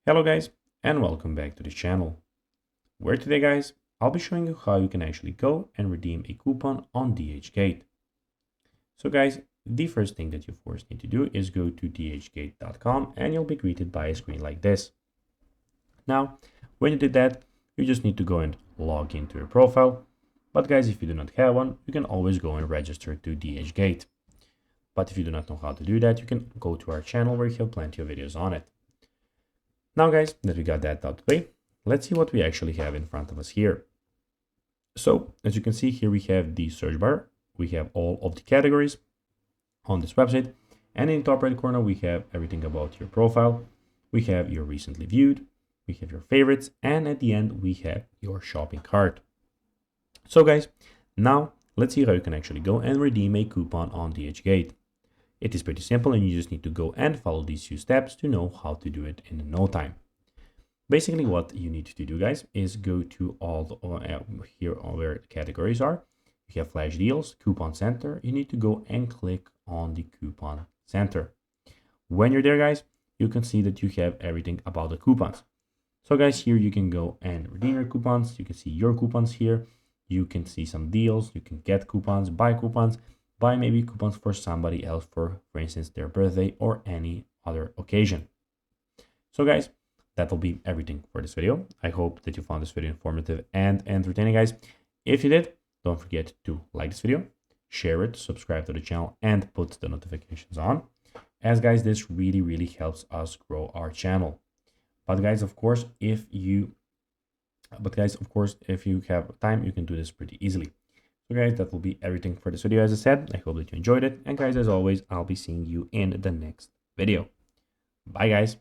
Hello guys, and welcome back to the channel, where today guys, I'll be showing you how you can actually go and redeem a coupon on DHgate. So guys, the first thing that you first need to do is go to dhgate.com and you'll be greeted by a screen like this. Now, when you did that, you just need to go and log into your profile. But guys, if you do not have one, you can always go and register to DHgate. But if you do not know how to do that, you can go to our channel where we have plenty of videos on it. Now guys, that we got that out of the way, let's see what we actually have in front of us here. So as you can see here, we have the search bar. We have all of the categories on this website. And in the top right corner, we have everything about your profile. We have your recently viewed, we have your favorites, and at the end, we have your shopping cart. So guys, now let's see how you can actually go and redeem a coupon on DHgate. It is pretty simple and you just need to go and follow these few steps to know how to do it in no time. Basically what you need to do guys is go to all the, here where categories are. You have flash deals, coupon center. You need to go and click on the coupon center. When you're there guys, you can see that you have everything about the coupons. So guys, here you can go and redeem your coupons. You can see your coupons here. You can see some deals. You can get coupons, buy maybe coupons for somebody else for instance, their birthday or any other occasion. So guys, that will be everything for this video. I hope that you found this video informative and entertaining guys. If you did, don't forget to like this video, share it, subscribe to the channel and put the notifications on, as guys, this really helps us grow our channel. But guys, of course, if you have time, you can do this pretty easily. So guys, that will be everything for this video. As I said, I hope that you enjoyed it. And guys, as always, I'll be seeing you in the next video. Bye guys.